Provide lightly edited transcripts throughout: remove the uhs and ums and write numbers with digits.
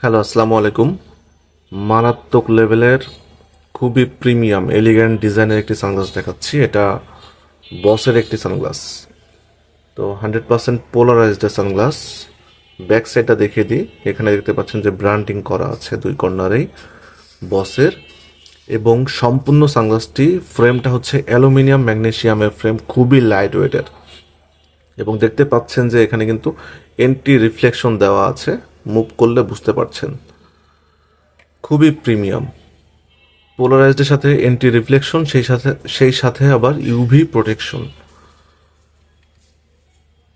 Hello, আসসালামু আলাইকুম। মারাত্মক লেভেলের খুবই প্রিমিয়াম এলিগ্যান্ট ডিজাইনের একটি সানগ্লাস দেখাচ্ছি। এটা বসের একটি সানগ্লাস। তো 100% পোলারাইজড সানগ্লাস। ব্যাক সাইডটা দেখিয়ে দিই। এখানে দেখতে পাচ্ছেন যে ব্র্যান্ডিং করা আছে দুই কর্নারেই বসের। এবং সম্পূর্ণ সানগ্লাসটি ফ্রেমটা হচ্ছে অ্যালুমিনিয়াম ম্যাগনেসিয়ামের ফ্রেম, খুবই লাইট ওয়েটের। এবং দেখতে পাচ্ছেন যে এখানে কিন্তু এন্টি রিফ্লেকশন দেওয়া আছে, মুভ করলে বুঝতে পারছেন। খুবই প্রিমিয়াম পোলারাইজডের সাথে এন্টি রিফ্লেকশন, সেই সাথে আবার ইউভি প্রোটেকশন।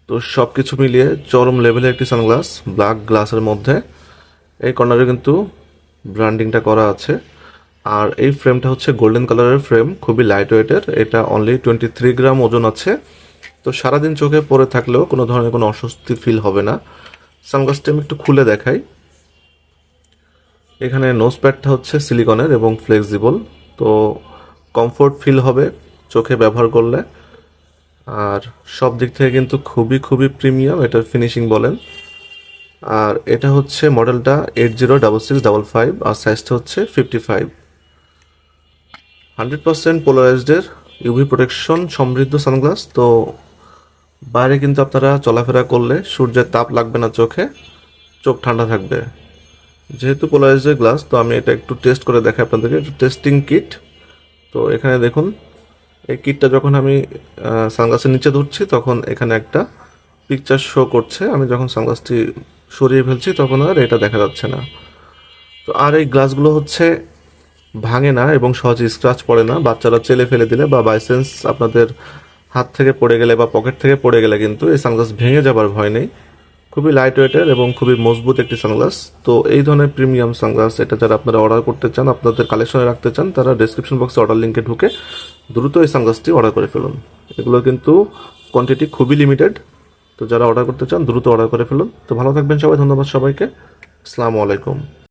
তো সব কিছু মিলিয়ে চরম লেভেলের একটি সানগ্লাস ব্ল্যাক গ্লাসের মধ্যে। এই কর্নারে কিন্তু ব্র্যান্ডিংটা করা আছে। আর এই ফ্রেমটা হচ্ছে গোল্ডেন কালারের ফ্রেম, খুবই লাইট ওয়েটের। এটা অনলি 23 গ্রাম ওজন আছে। তো সারাদিন চোখে পরে থাকলেও কোনো ধরনের কোনো অস্বস্তি ফিল হবে না। সানগ্লাসটি আমি একটু খুলে দেখাই। এখানে নোজ প্যাডটা হচ্ছে সিলিকনের এবং ফ্লেক্সিবল। তো কমফোর্ট ফিল হবে চোখে ব্যবহার করলে। আর সব দিক থেকে কিন্তু খুবই খুবই প্রিমিয়াম এটার ফিনিশিং বলেন। আর এটা হচ্ছে মডেলটা 806655 আর সাইজটা হচ্ছে 55। 100% পোলারাইজডের ইউভি প্রোটেকশন সমৃদ্ধ সানগ্লাস। তো বাইরে কিন্তু আপনারা চলাফেরা করলে সূর্যের তাপ লাগবে না চোখে, চোখ ঠান্ডা থাকবে। যেহেতু পোলারাইজড গ্লাস, তো আমি এটা একটু টেস্ট করে দেখাই আপনাদেরকে। একটু টেস্টিং কিট। তো এখানে দেখুন, এই কিটটা যখন আমি সানগ্লাসের নিচে ধরছি তখন এখানে একটা পিকচার শো করছে। আমি যখন সানগ্লাসটি সরিয়ে ফেলছি তখন আর এটা দেখা যাচ্ছে না। তো আর এই গ্লাসগুলো হচ্ছে ভাঙে না এবং সহজে স্ক্র্যাচ পড়ে না। বাচ্চারা চেলে ফেলে দিলে বা বাইসেন্স আপনাদের হাত থেকে পড়ে গেলে বা পকেট থেকে পড়ে গেলে কিন্তু এই সানগ্লাস ভেঙে যাবার ভয় নেই। খুবই লাইট ওয়েটের এবং খুবই মজবুত একটি সানগ্লাস। তো এই ধরনের প্রিমিয়াম সানগ্লাস এটা যারা আপনারা অর্ডার করতে চান, আপনাদের কালেকশনে রাখতে চান, তারা ডেসক্রিপশন বক্সে অর্ডার লিঙ্কে ঢুকে দ্রুত এই সানগ্লাসটি অর্ডার করে ফেলুন। এগুলো কিন্তু কোয়ান্টিটি খুবই লিমিটেড। তো যারা অর্ডার করতে চান দ্রুত অর্ডার করে ফেলুন। তো ভালো থাকবেন সবাই, ধন্যবাদ সবাইকে। আসসালামু আলাইকুম।